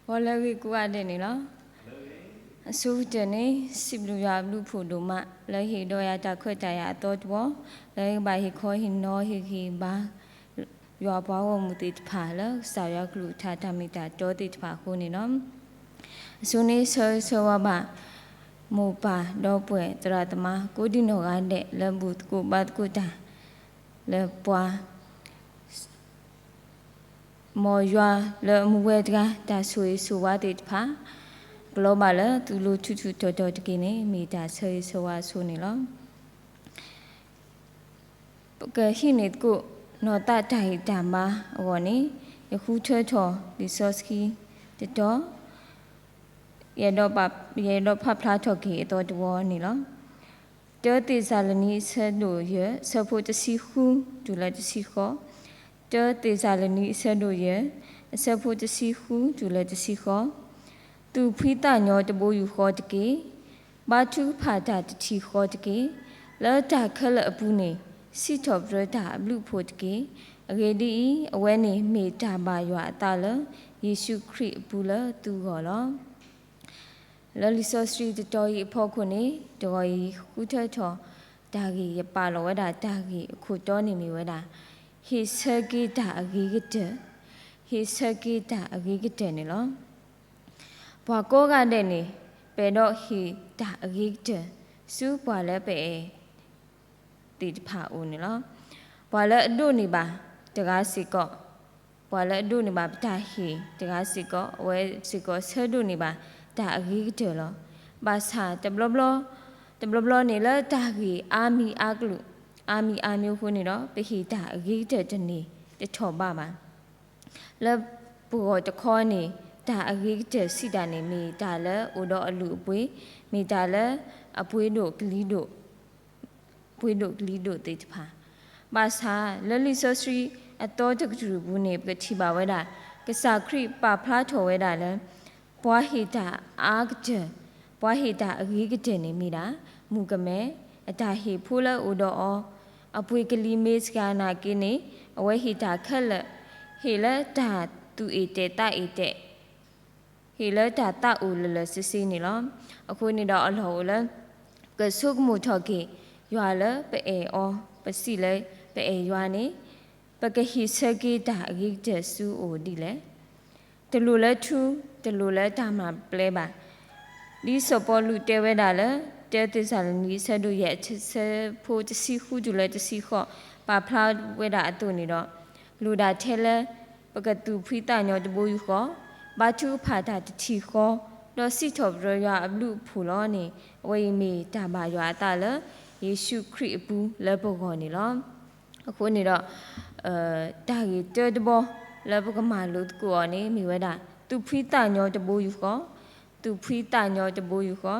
ဘောလရီကူအတဲ့နေနော်အစိုးတနေစိဘလူရလူဖို့တို့မှလဲဟီတော့ရတာခွတ်တရအတော်တော်လဲဘာဟီခေါ်ဟီနော်ဟီဟီဘာရွာပွားဝမှုတိတဖာလစာရကလူထာတမိတာတောတိတဖာခုနေနော်အစိုးနေဆောဝဘာမူပါတော့ပွဲတရတမကိုဒီနောကတဲ့လဘူကိုဘတ်ကိုတာလဲပွားမော်ရွာလဲမူဝဲတကဒါဆွေဆိုဝတိတဖာဘလောပါလဲသူလူချူချူတော်တော်တကင်းနေမိတာဆွေဆိုဝဆိုနေလောပကဟိနေကိုနော်တတိုင်တမဟောနေယခုထွဲထော်ဒီဆော့စကီတတော်ရေတော့ဖဖလားထော်ကြီးအတော်တော်နေလောတောတိဇာလနီဆဲတို့ရဆဖို့တစီခုဒူလာတစီခောတောတိဇာလနီဆဲတို့ရဆဖို့တစီခုဒူလာတစီခောသူဖိတညောတဘိုးယူခောတကေဘာထုဖာတာတတိခောတကေလောတာခလအပူနေစီထောပရတာဘလူဖို့တကေအဂေဒီအဝဲနေမေတာပါရွာအတာလယေရှုခရစ်အပူလသူဟောလောလောလီဆိုစထရီတော်ဤဖောက်ခုနေတော်ဤခုထထောဒါကြီးရပါလောဝဒဒါကြီးအခုတော်နေမီဝဒဟိဆဂိတာအဂိကတဟိဆဂိတာအဂိကတနေလောဘွာကိုကတဲ့နေပေတော့ဟိတာအဂိကတစူဘွာလည်းပဲတိတဖာဦးနေလောဘွာလည်းအတို့နေပါတကားစီကောဘွာလည်းအတို့နေပါပတာဟိတကားစီကောဝဲစီကောဆဲတို့နေပါတာအကြီးကလောဘာသာတဘလဘလနေလာတာကြီးအာမီအကလူအာမီအမျိုးခုနေတော့ပဟိတာအကြီးတနေတထောပါပါလဘူတခေါ်နေတာအကြီးတစီတာနေမိတာလဲဥတော့အလူအပွေးမိတာလဲအပွေးတို့ကလီတို့ပွေးတို့ကလီတို့တေတဖာဘာသာလလီဆိုစရီအတော်တကကျူဘူးနေပတိပါဝဲတာကစားခရိပါဖလားထော်ဝဲတာလဲဘွာဟိတာအာကတဘွာဟိတာအဂိကတနေမိတာမူကမဲအတာဟိဖိုးလဥတော်အောအပွေကလီမေစကနာကိနေအဝဲဟိတာခက်လဟေလတာသူအေတဲတာအေတဲဟေလတာတာဥလလစစီနေလောအခုနေတော့အလောလကဆုကမှုထော်ကေရွာလပဲအောပစီလေပဲရွာနေပကဟိစကေတာအဂိကတဆူအိုဒီလေတလူလဲထူတလူလဲတာမှာပလဲပါဒီစပေါ်လူတဲဝဲတာလဲတဲတိဆာလနီဆဒူရဲ့ဆဖိုတစီခုဒူလဲတစီခော့ပါဖလာဝဲတာအတူနေတော့လူတာထဲလဲပကတူဖိတညောတဘိုးယူခော့ဘာချူဖာတာတတီခော့တော့စီထော်ဘရရအဘလူဖူလောနေအဝေမီတာပါရွာတာလဲယေရှုခရစ်အပူလဲပုတ်ခေါ်နေလောအခုနေတော့တာကြီးတဲတဘောလဲပုကမာလူကိုနေမိဝဲတာသူဖိတညောတဘိုးယူခောသူဖိတညောတဘိုးယူခော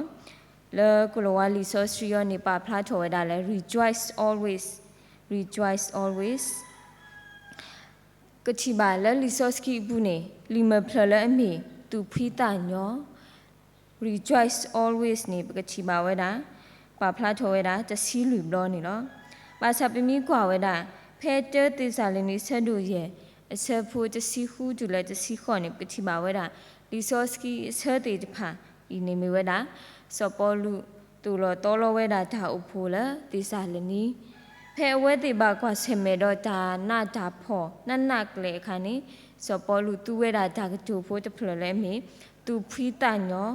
လေကုလဝါလီဆိုစရီယနေပါဖလာထော်ဝဲတာလဲ rejoice always ကတိပါလဲလီဆိုစကီဘူးနေလီမဖလလဲအမီသူဖိတညော rejoice always နေကတိပါဝဲတာပါဖလာထော်ဝဲတာတစီလူဘလောနေလောပါစပမီကွာဝဲတာဖဲတဲတိစာလင်းဆက်တို့ရဲ့အစဖို့တစီခုဒူလဲတစီခေါနေပတိပါဝဲတာဒီဆော့စကီဆဲတေတဖာဤနေမီဝဲတာစောပေါ်လူတူလောတော်လောဝဲတာဒါဥဖိုလဲတိစာလနီဖဲဝဲတိပါကွာဆမေတော့ဒါနာဒါဖောနနကလေခါနေစောပေါ်လူတူဝဲတာဒါကတူဖိုတဖလလဲမီသူဖိတညော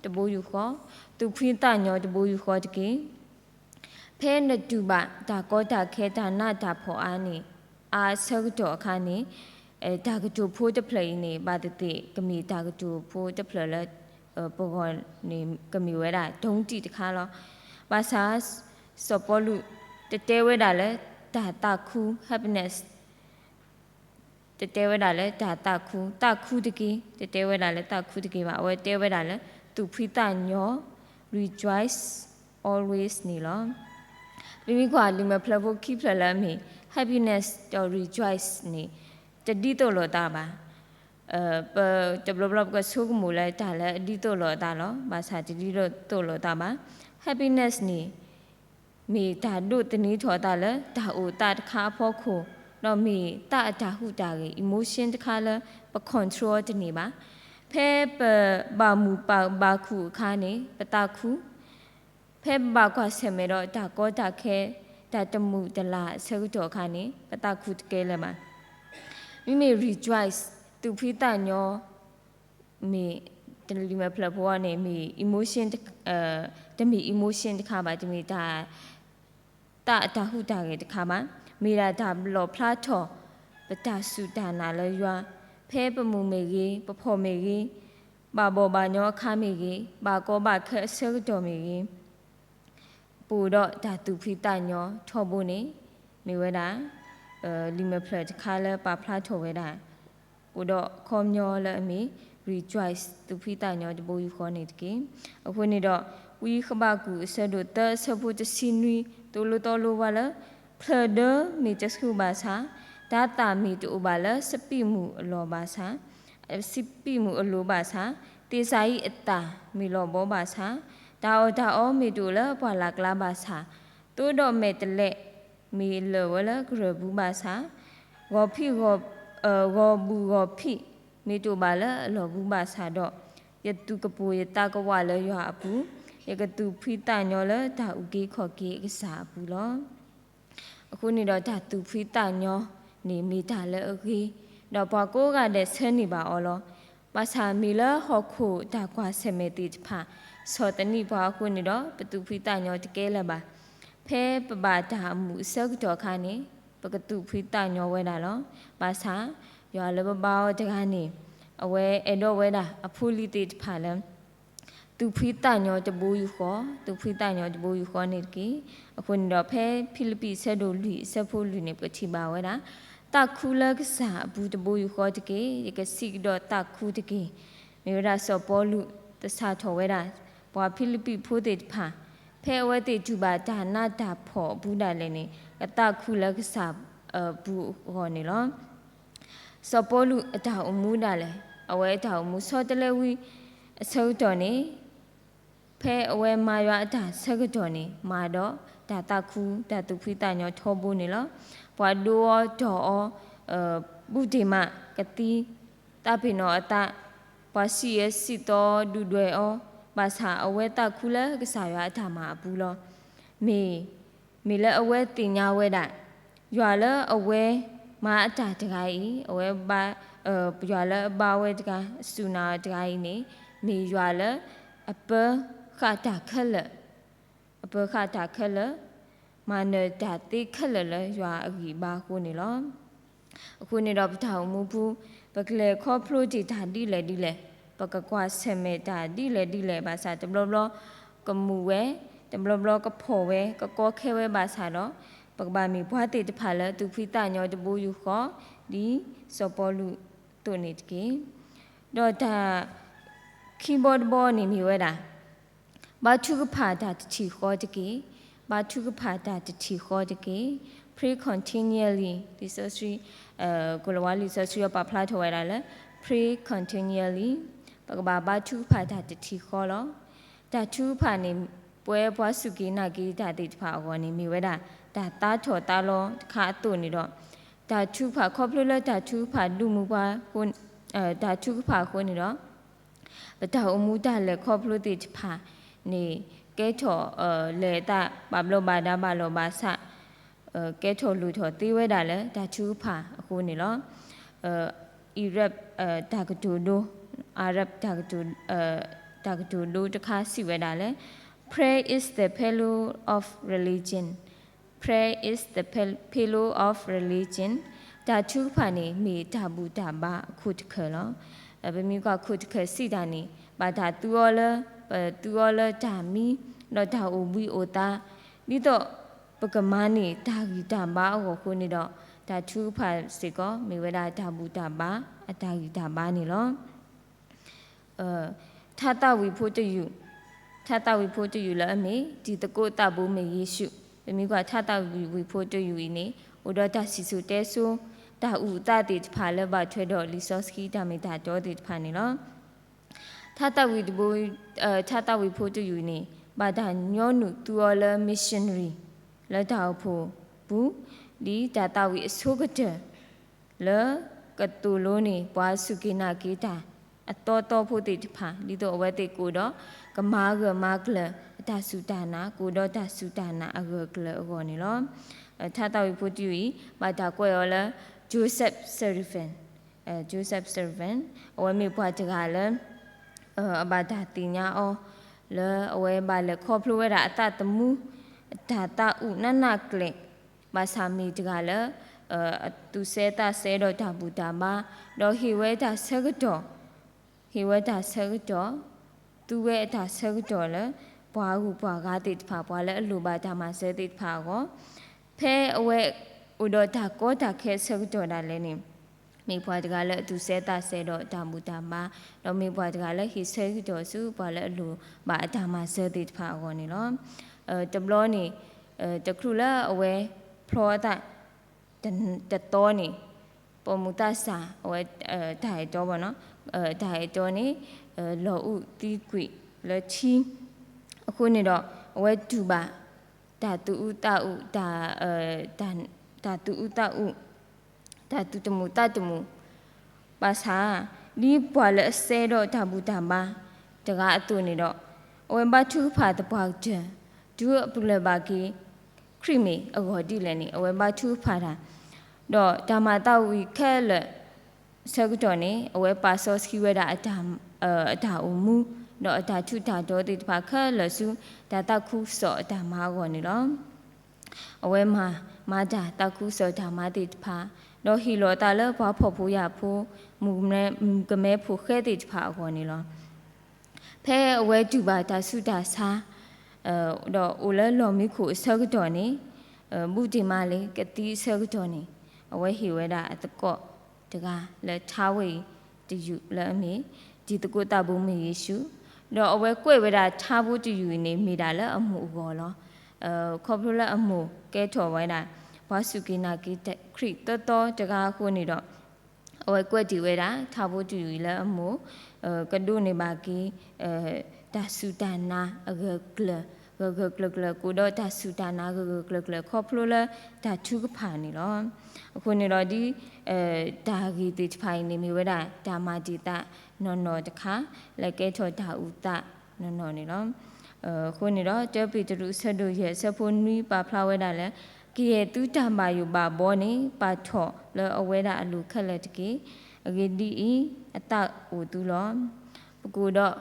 တဘိုးယူခောသူဖိတညောတဘိုးယူခောတကေဖဲနတူပါဒါကောတာခဲတာနာဒါဖောအာနေအာဆောက်တော့အခါနေဒါကတူဖိုးတဖလိနေပါတတိကမီဒါကတူဖိုးတဖလလဲပေါ်ကောနေကမီဝဲတာဒုံးတီတခါလောဘာသာစပေါ်လူတတဲဝဲတာလဲဒါတာခု happiness တတဲဝဲတာလဲဒါတာခုတကေတတဲဝဲတာလဲတာခုတကေပါအဝဲတဲဝဲတာလဲသူဖိတညော rejoice always နေလောမိမိကွာလီမဖလဖို့ခိဖလလဲမီhappiness or rejoice နေတတိတော့လောတာပါပတဘလဘလကဆုကမူလဲတာလဲအဒီတော့လောတာလောဘာသာတတိတော့လောတာပါ happiness နေမိတာတို့တနီးထော်တာလဲဒါအိုတာတခါဖို့ခိုတော့မိတာအတာဟုတာကြီး emotion တခါလဲပ control တနေပါဖ แพ่บามูบาคูคานี่ปตาคูแพ่บากว่าเสมรอตาก็ตาแค่ตาจมูตลาเสกจอคานี่ปตาคูตเกลมามิเม rejoice ตุพิตาญอมีตลิมาพลบัวเนี่ยมี emotion จะมี emotion ตะคาบาจะมีตาหูตาเกตะคามามีราตาบลอพลาทอปตาสุดานาลยัวแพ่ปมูเมกีปพอเมกีบาบอบาญอคาเมกีบาก็บาแค่เสกจอเมกีปูดอตาตุพิตาญอทอบุนี่มีเวลาลิมาพลตะคาเลปาพลาทอเวลาปูดอคอมญอละมี rejoice ตุพิตาญอจะบูยขอนี่ตะกี้အခုนี่ดอวีขบากูเสดอเตสะพุตสินุยตุลุตอลุวาละเพลเดมีจัสคูบาซาดาตามีตุบาละสปิมูอโลบาซาสิปิมูอโลบาซาติไซอัตตามีโลบอบาซาดาอมีตุละปวาลักลาบาซาตุดอเมตเลมีเลวละกรบูบาซากอพิกอบูกอพิมีตุบาละโลบูบาซาดอยตุกปูยตากวาละยาปูยกตุพิตาญอละตาอุกีขอกีกษาปูลอအခုนี่ดอตาตุพิตาญอนี่มีตาละโอเคดอปอโกกะเดเซนี่บาออลอภาษามีละฮอคูตากว่าเสเมติผาสอตนี่บาအခုนี่ดอปตุพิตาญอตะเกละบาแพปบาตามูเสกจอคานี่ปกตุพิตาญอเวดาลอภาษายอละบาอตะกานี่အဝဲအဲ့တော့ဝဲတာအဖူလီတေဖာလမ်သူဖိတညောတဘူယူခေါ်သူဖိတညောတဘူယူခေါ်နေကေအခုနေတော့ဖဲဖိလစ်ပိဆက်တို့လူဆက်ဖို့လူနေပတိပါဝဲတာတခုလကစားဘူးတဘူယူခေါ်တကေရကစီတော့တခုတကေမြေရဆောပေါ်လူတဆာထော်ဝဲတာဘွာဖိလစ်ပိဖိုးတေဖာဖဲဝဲတေကျူပါဒါနာတာဖော်ဘူးတာလည်းနေတခုလကစားဘူးဟောနေလောဆောပေါ်လူအတာအမှုတာလဲအဝဲတောင်မူစောတလဲဝီအစိုးတော်နေဖဲအဝဲမာရွာအတာဆက်ကတော်နေမာတော့ဒါတခုဒါတုဖိတညောထောဘူးနေလောဘွာဒိုဒေါ်ဘူဒီမကတိတပိနောအတပါစီယစီတော်ဒူတွေအောပါစာအဝဲတခုလဲကစားရွာအတာမှာဘူးလောမေလဲအဝဲတင်ညာဝဲတာရွာလဲအဝဲမာအတာတခိုင်အဝဲပါရွာละบาเวตกาสุนาตกายนี่มีရွာละအပခတာခက်လအပခတာခက်လမနတာတိခက်လလရွာအကြီးပါကိုနေလောအခုနေတော့ပထောင်မှုဘူးပကလေခေါ်ဖလိုတီတာဒီလေပကကွာဆမေတာဒီလေဘာသာတဘလကမူဝဲတဘလကဖော်ဝဲကကောခဲဝဲဘာသာတော့ပကဘာမီဘွားတေတဖာလသူဖိတညောတဘူယူခေါ်ဒီစောပေါ်လူตัวนี้ตะกี้ดอตาคีย์บอร์ดบอนี่มีไว้ล่ะบาทุกผาตาติขอตะกี้บาทุกผาตาติขอตะกี้ pre continually research ကိုလဝါ research ရပါဖလာထော်ရတာလဲ pre continually ပကဘာทุกผาตาติခေါ်လောတာทุกผานี่ပွဲဘွားစုကိနာကိတာတိဖာအောนี่มีไว้ล่ะတာတာထော်တာလောခါတုန်นี่တော့ตาชุผาครอบเลยตาชุผาดูมูว่าคนตาชุผาคนนี่เนาะปะตาอมูตาเลยครอบเลยติผานี่แกถอเลตาบาบโลบาดาบาโลบาสะแกถอลูถอตีไว้ได้เลยตาชุผาคนนี่เนาะอิรับตากตูโดอารับตากตูโดตะคาสิไว้ได้เลย Prayer is the pillow of religion Prayer is the pillow of religion တာထုဖာနေမိတာဘူးတာဘာခုတခဲလောဘယ်မျိုးကခုတခဲစီတာနေဘာတာသူရောလတာမီတော့တာအိုဘီအိုတာဒီတော့ပကမာနေတာဂီတာဘာကိုခုနေတော့တာထုဖာစေကောမိဝဒတာဘူးတာဘာအတာဂီတာဘာနေလောထာတဝီဖို့တယူလအမေဒီတကိုတဘူးမေယေရှုမိကွာထတာဝီဖို့တူယူနေဥဒတာစီစုတဲဆူတာဥတတိဖာလဘထွေတော့လီဆော့စကီတာမီတာတော့တိဖာနေလောထတာဝီတဘူထတာဝီဖို့တူယူနေဘာသာညောနုတူော်လမစ်ရှင်နရီလက်တော်ဖို့ဘူးဒီတာတာဝီအစိုးကတဲ့လကတူလိုနေပွားစုကိနာကိတာ ตัวผู้ติดผาดิตัวเวติกูดอกมาเกมาเกลตาสุดานะกูดอตาสุดานะเกเกลอนี่ล้อถ้าตาวิพุทธิบาตากวยละโจเซฟเซอริฟันโจเซฟเซอริฟันเอาไว้มีพวกจะกาละบาตาติญาอละเอาไว้บาละครอบครัวระตาตมูตาตาอุนันนักเลบาสามีจะกาละตุเซตาเซดอตาบุตามาดอฮิเวตาเซกดอฮิเวตาเซกดอตุเวตาเซกดอละปวากูปวากาติดผาปวาละลูบาตามาเซติดผาก็เพอเวอุดตาโกตาเคเซกดอดาเลนิมีพวกจะละตุเซตาเซดอตาบุตามาเรามีพวกจะละฮิเซกดอสูปวาละลูบาตามาเซติดผาก็นี่ล้อจำลองนี่จะครูละเอาไว้พรอตาจะโตนี่ปมุตาสาเอาไว้ถ่ายตัวบ่เนาะถ่ายตัวนี้หล่ออุตีกุยแล้วชี้အခုနေတော့အဝဲတူပါတာတူဥတာဥတာတာတူဥတာဥတာတူတမူတာတမူပါစာဒီပွာလဲဆဲတော့တာဘူးတာပါတကားအတူနေတော့အဝဲပါသူဖာတပွားချံဒူပလဘာကီခရီမီအဂေါ်ဒီလဲနေအဝဲပါသူဖာတာတော့ဒါမာတာဝီခဲလဲဆက်ကတော့နေအဝဲပါဆော့စကီဝဲတာအတာအမူတော့အတာထုတာတော့ဒီတပါခလဆုဒါတခုစောအတာမာကောနေတော့အဝဲမှာမာတာတခုစောဒါမာတိတပါတော့ဟီလောတာလဲဘာဖို့ဖို့ရဖို့မူမဲကမဲဖို့ခဲတိတပါကောနေတော့ဖဲအဝဲတူပါတာဆုတာစာတော့အိုလဲလော်မီခုဆက်ကတော့နေဘူဒီမာလေကတိဆက်ကတော့နေအဝဲဟီဝဲတာအတကော့တကလဲထားဝေတယူလဲအမီဒီတကုတာဘုံမီယေရှုတော့အဝဲကွေဝဲတာထားဖို့တူယူနေမိတာလဲအမှုကောလောခေါပလိုလဲအမှုကဲထော်ဝဲတာဘာစုကိနာကိတခရစ်တော်တကားခုနေတော့အဝဲကွက်တီဝဲတာထားဖို့တူယူလဲအမှုကဒုနေပါကီတာစုတနာအဂကလဂကလကိုတော့တာစုတနာဂကလခေါပလိုလဲတာထုကဖာနေလောအခုနေတော့ဒီဒါဂီတိဖိုင်နေမိဝဲတာဒါမာတိတာနော်တခါလက်ကဲထော်တာဥတာနော်နေလောခုနေတော့တဲပီတလူဆက်တို့ရဲ့ဆက်ဖို့နွီးပါဖလာဝဲတာလဲကီရဲ့တူတာမာယူပါဘောနေပါထော်လဲအဝဲတာအလူခက်လက်တကီအဂီဒီအတဟိုတူလောပကူတော့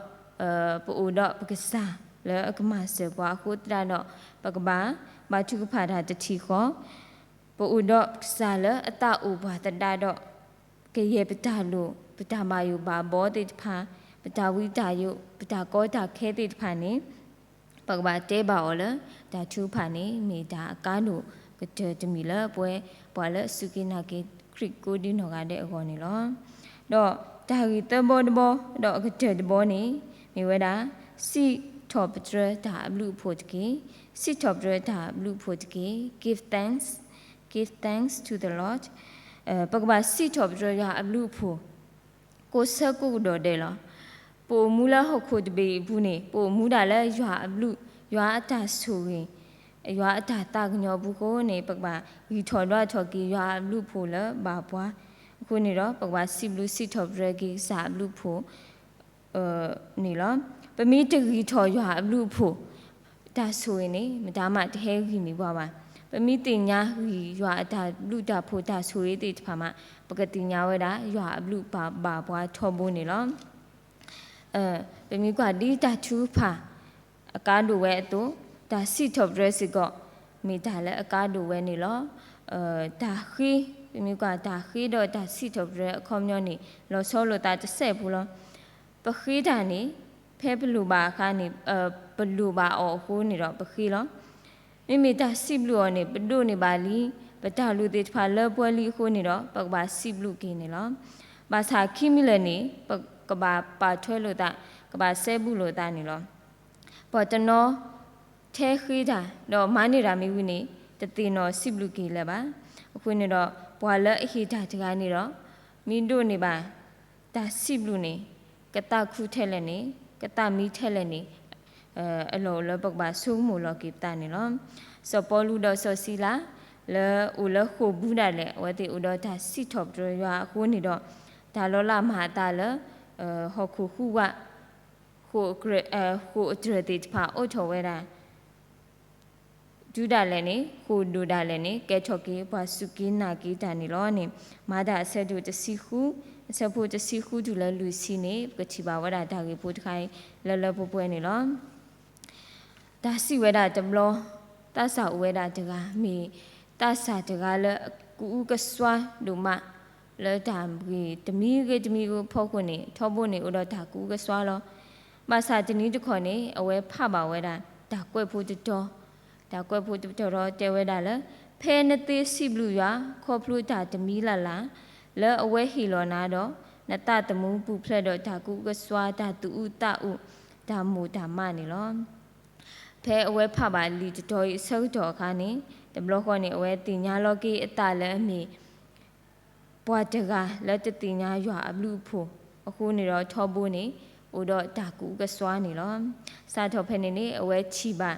ပူတော့ပကစားလဲအကမဆေပွားခုတရတော့ပကဘာဘာထုကဖာတာတတိခောပူတော့စားလဲအတဥပါတတာတော့ကီရဲ့ပတာလို့ပတာမာယူပါဘောတိဖာပတာဝိတာယုပတာကောတာခဲတိဖာနေပကဘာတဲပါော်လဒါထူဖာနေမိတာအကားလို့ကတဲ့တမီလပွဲပွာလစုကိနာကေခရစ်ကိုဒီနော်ကတဲ့အကောနေလောတော့ဒါဂီတဘောတဘောတော့ကတဲ့တဘောနေမိဝဲတာစီထော့ပထရဒါဘလူဖို့တကေစီထော့ပထရဒါဘလူဖို့တကေ give thanks to the Lord ပကဘာစီထော့ပထရဒါဘလူဖို့ကိုစကုတော်တယ်လားပိုမူလာဟုတ်ခုတပေဘူးနေပိုမူတာလဲရွာအလူရွာအတာဆိုရင်ရွာအတာတာကညောဘူးကိုနေပကပါဒီထော်တော့ထော်ကီရွာအလူဖို့လဲဘာပွားအခုနေတော့ပကပါစီဘလူစီထော်ဘရကီစာအလူဖို့နေလားပမီတကီထော်ရွာအလူဖို့ဒါဆိုရင်နေမဒါမှတဟဲခီမိပွားပါပမီတင်ညာရွာအတာလူတာဖို့ဒါဆိုရတဲ့တဖာမှာပကတိညာဝဲတာရွာအလူဘာပွားထော်ဖို့နေလားပမီကဒီတာချူဖာအကားလိုဝဲအတူဒါစီထော့ဒရက်စီကမိတာလဲအကားလိုဝဲနေလောဒါခီပမီကဒါခီတော့ဒါစီထော့ဒရက်အခေါမျောနေလောဆောလို့တာတစ်ဆက်ဘူးလောပခီတာနေဖဲဘလူပါခါနေဘလူပါအော်ဟိုးနေတော့ပခီလောမိတာစီဘလူအော်နေပဒုနေပါလီပတာလူတေဖာလပွဲလီဟိုးနေတော့ပကပါစီဘလူကင်းနေလောဘာသာခိမီလဲနေကဘာပါထွဲလို့တာကဘာဆဲဘူးလို့တာနေလောပေါ်တနော်ထဲခီးတာတော့မနေတာမိဝိနေတတိနော်စိဘလူကီလဲပါအခုနေတော့ဘွာလဲအဟိတာတကားနေတော့မင်းတို့နေပါဒါစိဘလူနေကတခုထဲလဲနေကတမီထဲလဲနေအလောလပကဘာဆုမလောကိတာနေလောစောပေါ်လူတော့စောစီလာလဲဦးလခုဘူးတာလဲဝတိဦးတော့ဒါစိထော့ပရရွာအခုနေတော့ဒါလောလာမဟာတာလဲ ဟောခုခုကခုခုအကျရတိဖာအိုထောဝဲတာဒူဒါလည်းနေခုဒူဒါလည်းနေကဲချော့ကေဘာစုကင်းနာကီတာနေလောနေမာဒါအဆက်တို့တစီခုအဆက်ဖို့တစီခုဒူလဲလူစီနေကချီပါဝဒါဒါကေပို့တခိုင်လလပပွဲနေလောဒါစီဝဲတာတမလောတဆာဝဲတာတကမီတဆာတကလည်းကူကစွာဒူမလဲဒါမီတမီကိုဖောက်ခွနေထောဖို့နေဥတော့ဒါကူကစွာလောမဆာတနီးတခေါ်နေအဝဲဖပါဝဲတာဒါကွက်ဖို့တတော်ဒါကွက်ဖို့တော်တဲဝဲတာလဲဖဲနသေးစီဘလူရွာခေါ်ဖလို့ဒါတမီလာလဲအဝဲဟီလောနာတော့နတတမူပူဖလက်တော့ဒါကူကစွာဒါတူဥတဥဒါမူဒါမနေလောဖဲအဝဲဖပါလီတော်ရဆောက်တော်ခါနေတဘလောခေါ်နေအဝဲတင်ညာလောကေအတလဲအမီပွားတကလက်တတင်ညာရွာအဘလူဖို့အခုနေတော့ထောဖို့နေဥတော့ဒါကူကစွာနေလောစာထောဖဲနေအဝဲချီပါ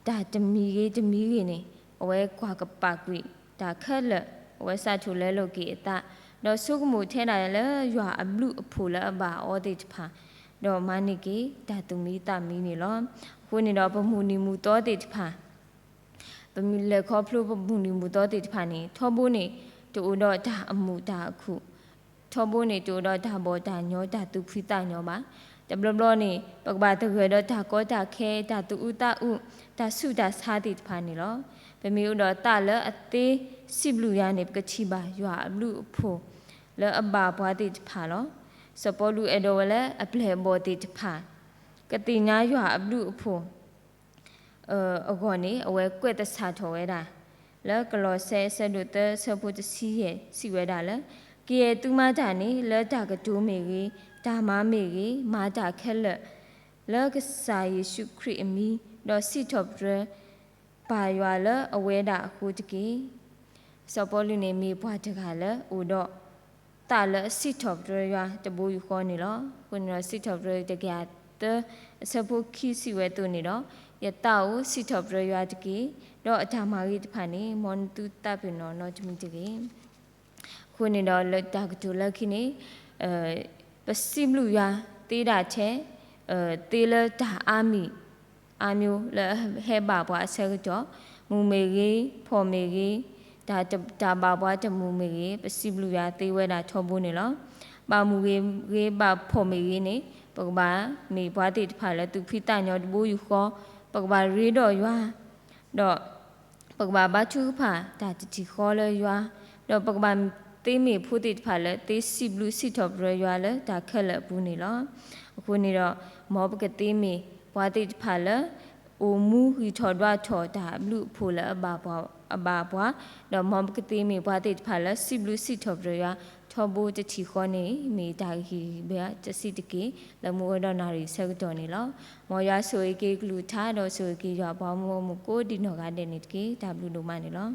ဒါတမီကြီးနေအဝဲကွာကပါကွိဒါခက်လက်အဝဲစာချိုလဲလို့ကေအတတော့စုကမှုထဲတာလဲရွာအဘလူအဖို့လဲအပါအော်တိဖာတော့မနိကေဒါသူမီတမီနေလောခုနေတော့ပမှုနီမူတော်တိဖာပမီလေခေါဖလို့ပမှုနီမူတော်တိဖာနေထောဖို့နေတူတော့ဒါအမှုဒါအခုထောဖို့နေတူတော့ဒါဘောဒါညောဒါသူဖိတညောပါတဘလနေပကဘာတခွေတော့ဒါကောဒါခဲဒါတူဥတဥဒါစုဒါစားတိဖာနေလောပမီဥတော့တလအသေးစိဘလူရနေကချီပါရွာအဘလူအဖို့လဲအဘာဘွားတိဖာလောစပေါ်လူအတော်လဲအပလေဘောတိဖာကတိညာရွာအဘလူအဖို့အခေါ်နေအဝဲကွက်တဆာထော်ဝဲတာလဲကလောဆဲဆက်တို့တဆဖို့တစီရဲ့စီဝဲတာလဲကေတူမတာနေလဲတာကတိုးမေကြီးဒါမမေကြီးမာတာခက်လက်လဲကစာယေရှုခရစ်အမီတော့စီထော့ပရပါရွာလဲအဝဲတာအခုတကေစပေါ်လူနေမေဘွားတကလဲဥတော့တာလဲစီထော့ပရရွာတဘူယူခေါ်နေလောခုနေတော့စီထော့ပရတကတစဖို့ခီစီဝဲတူနေတော့ယတောက်စီထော့ပရရွာတကေတော့အထာမာကြီးတဖာနေမွန်တူတပ်ပြနော်တော့ချမီတကေခုနေတော့လက်တာကတူလက်ခိနေပစီမလူရွာတေးတာချဲတေးလဒါအာမျိုးလဲဟဲပါဘွားဆဲကြောမူမေကြီးဖော်မေကြီးဒါပါဘွားတမူမေကြီးပစီမလူရွာတေးဝဲတာထောဖို့နေလောပါမူကြီးပါဖော်မေကြီးနေပကဘာမေဘွားတေးတဖာလဲသူဖိတညောတဘူယူခေါ်ပကဘာရေတော့ရွာတော့ပကဘာဘချူဖာဒါတီခေါ်လဲရွာတော့ပကဘာတေးမေဖူတိဖာလဲတေးစီဘလူစီထော့ပရရွာလဲဒါခက်လက်ဘူးနေလောအခုနေတော့မောပကတေးမေဘွားတိဖာလဲအိုမူဟီထော်ဒွားထော်ဒါဘလူဖိုလဲအဘာဘွားတော့မောပကတေးမေဘွားတိဖာလဲစီဘလူစီထော့ပရရွာထော်ဘူတချီခေါနေမေဒါဟီဘဲတစီတကေလမူတော့နာရီဆက်တော်နေလောမောရဆိုကေကလူထားတော့ဆိုကေရွာဘောင်းမကိုဒီနော်ကတဲ့နေတကေဒါဘလူလိုမနေလော